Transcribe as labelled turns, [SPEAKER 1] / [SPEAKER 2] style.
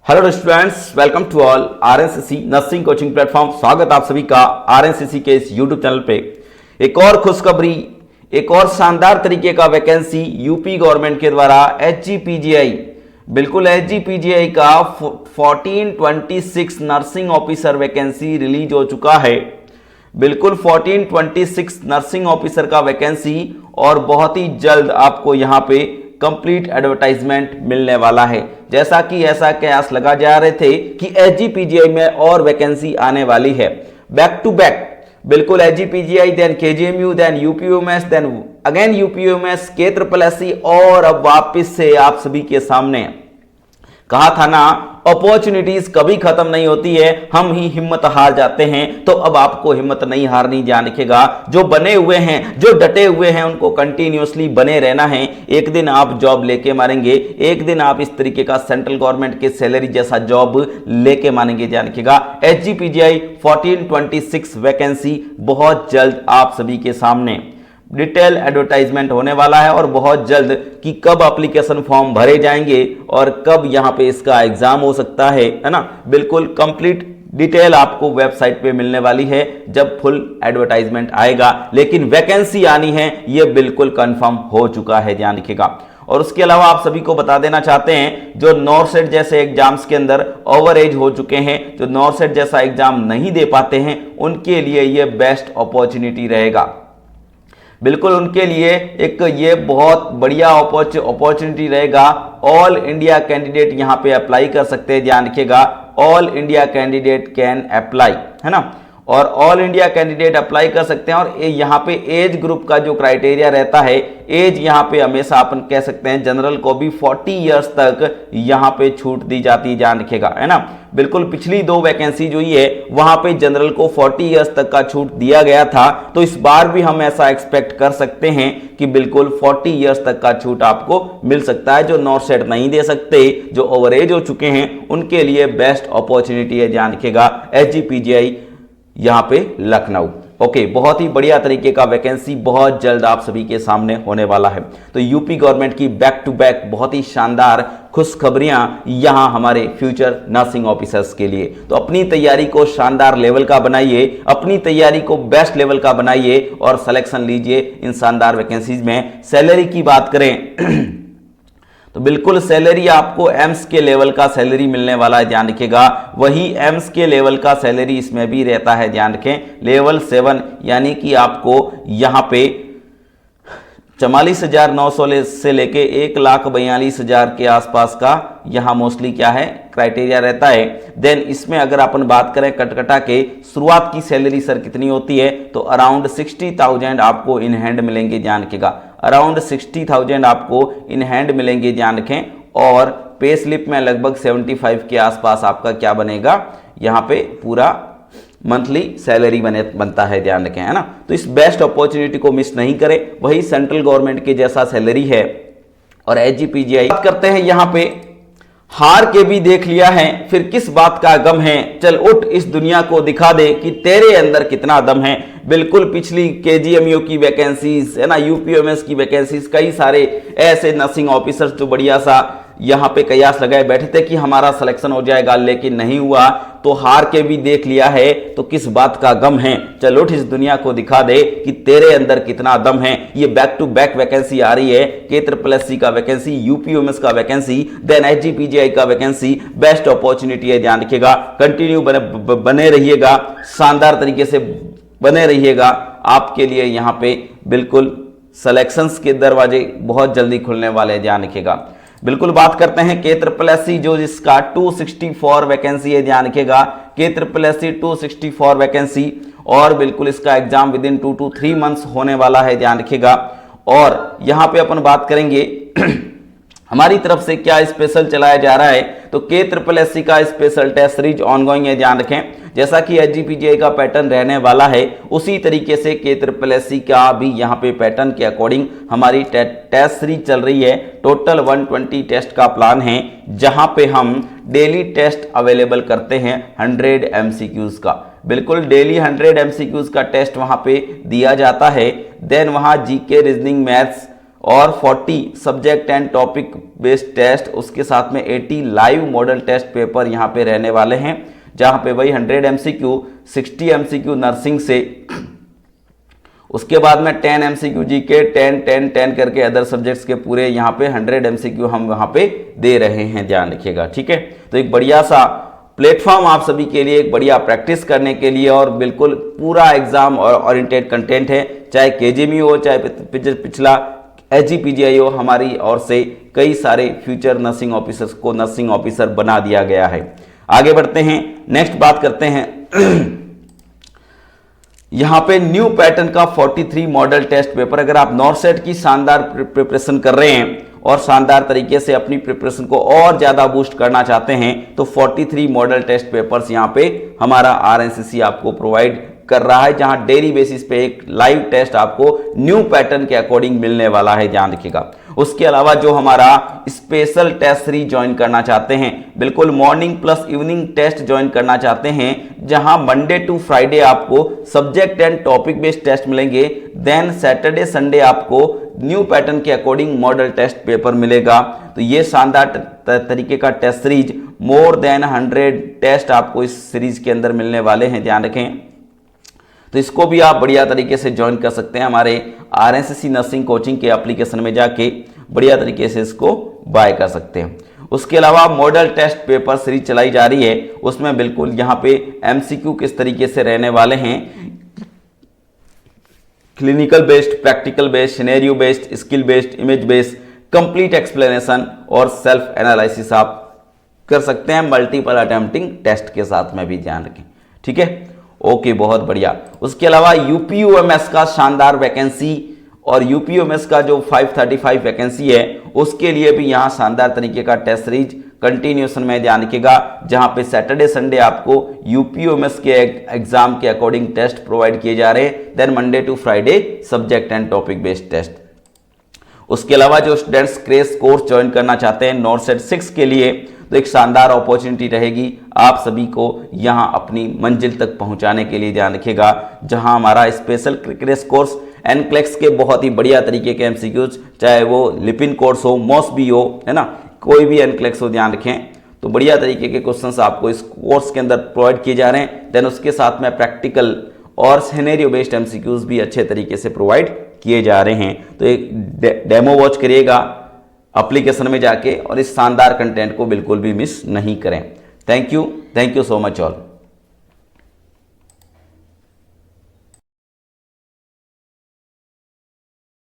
[SPEAKER 1] Hello students, welcome to all RNCC nursing coaching platform. स्वागत आप सभी का आरएनसीसी के इस यूट्यूब चैनल पे। एक और खुशखबरी, एक और शानदार तरीके का वैकेंसी यूपी गवर्नमेंट के द्वारा एचजीपीजीआई, बिल्कुल एचजीपीजीआई का 1426 नर्सिंग ऑफिसर वैकेंसी रिलीज हो चुका है। बिल्कुल 1426 नर्सिंग ऑफिसर का वैकेंसी और बहुत ही जल्द आपको यहाँ पे कंप्लीट एडवर्टाइजमेंट मिलने वाला है। जैसा कि ऐसा कयास लगा जा रहे थे कि एचजीपीजीआई में और वैकेंसी आने वाली है बैक टू बैक। बिल्कुल HGPGI, then KGMU, then UPUMS, then again UPUMS, के और अब वापस से आप सभी के सामने। कहा था ना, अपॉर्चुनिटीज कभी खत्म नहीं होती है, हम ही हिम्मत हार जाते हैं। तो अब आपको हिम्मत नहीं हारनी, ध्यान रखिएगा। जो बने हुए हैं, जो डटे हुए हैं, उनको कंटिन्यूअसली बने रहना है। एक दिन आप जॉब लेके मारेंगे, एक दिन आप इस तरीके का सेंट्रल गवर्नमेंट के सैलरी जैसा जॉब लेके मारेंगे, ध्यान रखिएगा। एचजीपीजीआई 1426 वैकेंसी बहुत जल्द आप सभी के सामने डिटेल एडवर्टाइजमेंट होने वाला है और बहुत जल्द कि कब एप्लीकेशन फॉर्म भरे जाएंगे और कब यहां पे इसका एग्जाम हो सकता है ना। बिल्कुल कंप्लीट डिटेल आपको वेबसाइट पे मिलने वाली है जब फुल एडवर्टाइजमेंट आएगा। लेकिन वैकेंसी आनी है, यह बिल्कुल कंफर्म हो चुका है, ध्यान रखिएगा। और उसके अलावा आप सभी को बता देना चाहते हैं, जो नॉर्सेट जैसे एग्जाम्स के अंदर ओवर एज हो चुके हैं, जो नॉर्सेट जैसा एग्जाम नहीं दे पाते हैं, उनके लिए यह बेस्ट अपॉर्चुनिटी रहेगा। बिल्कुल उनके लिए एक ये बहुत बढ़िया अपॉर्चुनिटी रहेगा। ऑल इंडिया कैंडिडेट यहां पे अप्लाई कर सकते हैं, ध्यान रखिएगा। All India candidate can apply, है ना। और ऑल इंडिया कैंडिडेट अप्लाई कर सकते हैं। और यहाँ पे एज ग्रुप का जो क्राइटेरिया रहता है, एज यहाँ पे हमेशा अपन कह सकते हैं जनरल को भी 40 इयर्स तक यहाँ पे छूट दी जाती है, ध्यान रखिएगा, है ना। बिल्कुल पिछली दो वैकेंसी जो है वहां पे जनरल को 40 इयर्स तक का छूट दिया गया था। तो इस बार भी हम ऐसा एक्सपेक्ट कर सकते हैं कि बिल्कुल 40 इयर्स तक का छूट आपको मिल सकता है। जो नॉर्सेट नहीं दे सकते, जो ओवर एज हो चुके हैं, उनके लिए बेस्ट अपॉर्चुनिटी है, ध्यान रखिएगा। एचजीपीजीआई यहां पे लखनऊ। ओके, बहुत ही बढ़िया तरीके का वैकेंसी बहुत जल्द आप सभी के सामने होने वाला है। तो यूपी गवर्नमेंट की बैक टू बैक बहुत ही शानदार खुशखबरियां यहां हमारे फ्यूचर नर्सिंग ऑफिसर्स के लिए। तो अपनी तैयारी को शानदार लेवल का बनाइए, अपनी तैयारी को बेस्ट लेवल का बनाइए और सिलेक्शन लीजिए इन शानदार वैकेंसीज में। सैलरी की बात करें तो बिल्कुल सैलरी आपको एम्स के लेवल का सैलरी मिलने वाला है, ध्यान रखिएगा। वही एम्स के लेवल का सैलरी इसमें भी रहता है, ध्यान रखें। लेवल 7 यानी कि आपको यहां पे 44,900 से लेके 1,42,000 के आसपास का यहां मोस्टली क्या है क्राइटेरिया रहता है। देन इसमें अगर अपन बात करें कटकटा के शुरुआत की सैलरी सर कितनी होती है, तो अराउंड 60,000 आपको इन हैंड मिलेंगे, ध्यान रखिएगा। अराउंड 60,000 आपको इन हैंड मिलेंगे, ध्यान रखें। और पे स्लिप में लगभग 75 के आसपास आपका क्या बनेगा, यहाँ पे पूरा मंथली सैलरी बनता है, ध्यान रखें, है ना। तो इस बेस्ट अपॉर्चुनिटी को मिस नहीं करें। वही सेंट्रल गवर्नमेंट के जैसा सैलरी है। और एचजीपीजीआई बात करते हैं, यहां पे हार के भी देख लिया है, फिर किस बात का गम है, चल उठ इस दुनिया को दिखा दे कि तेरे अंदर कितना दम है। बिल्कुल पिछली केजीएमयू की वैकेंसीज, है ना, यूपीएमएस की वैकेंसीज, कई सारे ऐसे नर्सिंग ऑफिसर्स जो बढ़िया सा यहाँ पे कयास लगाए बैठे थे कि हमारा सिलेक्शन हो जाएगा, लेकिन नहीं हुआ। तो हार के भी देख लिया है, तो किस बात का गम है, चल उठ इस दुनिया को दिखा दे कि तेरे अंदर कितना दम है। ये बैक टू बैक वैकेंसी आ रही है, के का वैकेंसी, यूपीएमएस का वैकेंसी, देन एचजीपीजीआई का वैकेंसी। बेस्ट अपॉर्चुनिटी है, ध्यान रखिएगा। कंटिन्यू बने रहिएगा, शानदार तरीके से बने रहिएगा। आपके लिए यहाँ पे बिल्कुल सिलेक्शंस के दरवाजे बहुत जल्दी खुलने वाले हैं, ध्यान रखिएगा। बिल्कुल बात करते हैं के जो जिसका 264 वैकेंसी है, ध्यान रखिएगा। के 264 वैकेंसी और बिल्कुल इसका exam with in 2 to 3 months होने वाला है, ध्यान रखिएगा। और यहां पे अपन बात करेंगे हमारी तरफ से क्या स्पेशल चलाया जा रहा है, तो के का स्पेशल टेस्ट सीरीज ऑनगोइंग है, ध्यान रखें। जैसा कि एचजीपीजीआई का पैटर्न रहने वाला है, उसी तरीके से के का भी यहाँ पे पैटर्न के अकॉर्डिंग हमारी टेस्ट सीरीज चल रही है। टोटल 120 टेस्ट का प्लान है, जहां पे हम डेली टेस्ट अवेलेबल करते हैं 100 MCQs का। बिल्कुल डेली 100 MCQs का टेस्ट वहां पे दिया जाता है। देन वहां जीके, रीजनिंग, मैथ्स और 40 subject and topic based test, उसके साथ में 80 लाइव मॉडल टेस्ट पेपर यहाँ पे रहने वाले हैं, जहाँ पे वही 100 MCQ, 60 MCQ नर्सिंग से, उसके बाद में 10 MCQ जीके, 10 10 10 करके अदर सब्जेक्ट्स के पूरे यहाँ पे 100 MCQ हम वहाँ पे दे रहे हैं, ध्यान रखिएगा, ठीक है। तो एक बढ़िया सा प्लेटफॉर्म आप सभी के लिए, एक बढ़िया प्रैक्टिस करने के लिए, और बिल्कुल पूरा एग्जाम और ओरिएंटेड कंटेंट है, चाहे केजीएमयू हो, चाहे पिछला एचजीपीजीआई हो, हमारी ओर से कई सारे फ्यूचर नर्सिंग ऑफिसर्स को नर्सिंग ऑफिसर बना दिया गया है। आगे बढ़ते हैं, नेक्स्ट बात करते हैं यहां पे न्यू पैटर्न का 43 मॉडल टेस्ट पेपर। अगर आप नॉर्सेट की शानदार प्रिपरेशन कर रहे हैं और शानदार तरीके से अपनी प्रिपरेशन को और ज्यादा बूस्ट करना चाहते हैं, तो 43 मॉडल टेस्ट पेपर्स यहां पे हमारा आरएनसीसी आपको प्रोवाइड कर रहा है, जहां डेली बेसिस पे एक लाइव टेस्ट आपको न्यू पैटर्न के अकॉर्डिंग मिलने वाला है, ध्यान रखिएगा। उसके अलावा जो हमारा स्पेशल टेस्ट सीरीज ज्वाइन करना चाहते हैं, बिल्कुल morning plus evening test join करना चाहते हैं, जहां मंडे टू फ्राइडे आपको subject and topic based test मिलेंगे, देन सैटरडे संडे आपको न्यू पैटर्न के अकॉर्डिंग मॉडल टेस्ट पेपर मिलेगा। तो ये शानदार तरीके का test series, more than 100 test आपको इस सीरीज के अंदर मिलने वाले हैं, ध्यान रखें। तो इसको भी आप बढ़िया तरीके से ज्वाइन कर सकते हैं, हमारे आरएनसीसी नर्सिंग कोचिंग के एप्लीकेशन में जाके बढ़िया तरीके से इसको बाय कर सकते हैं। उसके अलावा मॉडल टेस्ट पेपर सीरीज चलाई जा रही है, उसमें बिल्कुल यहाँ पे एमसीक्यू किस तरीके से रहने वाले हैं, clinical based, practical based, scenario based, skill based, image based, complete explanation और सेल्फ एनालिसिस आप कर सकते हैं मल्टीपल अटेम्प्टिंग टेस्ट के साथ में भी, ध्यान रखें, ठीक है। ओके, बहुत बढ़िया। उसके अलावा यूपीयूएमएस का शानदार वैकेंसी, और यूपीयूएमएस का जो 535 वैकेंसी है, उसके लिए भी यहाँ शानदार तरीके का टेस्ट सीरीज कंटिन्यूएशन में, ध्यान रखिएगा, जहां पे सैटरडे संडे आपको यूपीयूएमएस के एग्जाम के अकॉर्डिंग टेस्ट प्रोवाइड किए जा रहे हैं, then Monday to Friday subject and topic based test. उसके अलावा जो स्टूडेंट्स क्रेश कोर्स ज्वाइन करना चाहते हैं नॉर्सेट 6 के लिए, तो एक शानदार अपॉर्चुनिटी रहेगी आप सभी को यहां अपनी मंजिल तक पहुंचाने के लिए, ध्यान रखिएगा, जहां हमारा स्पेशल क्रेश कोर्स एनक्लेक्स के बहुत ही बढ़िया तरीके के एमसीक्यूज, चाहे वो लिपिन कोर्स हो, मॉस भी हो, है ना, कोई भी एनक्लेक्स हो, ध्यान रखें, तो बढ़िया तरीके के क्वेश्चंस आपको इस कोर्स के अंदर प्रोवाइड किए जा रहे हैं। देन उसके साथ में प्रैक्टिकल और सिनेरियो बेस्ड एमसीक्यूज भी अच्छे तरीके से प्रोवाइड किए जा रहे हैं। तो एक डेमो वॉच करिएगा एप्लीकेशन में जाके, और इस शानदार कंटेंट को बिल्कुल भी मिस नहीं करें। Thank you so much all.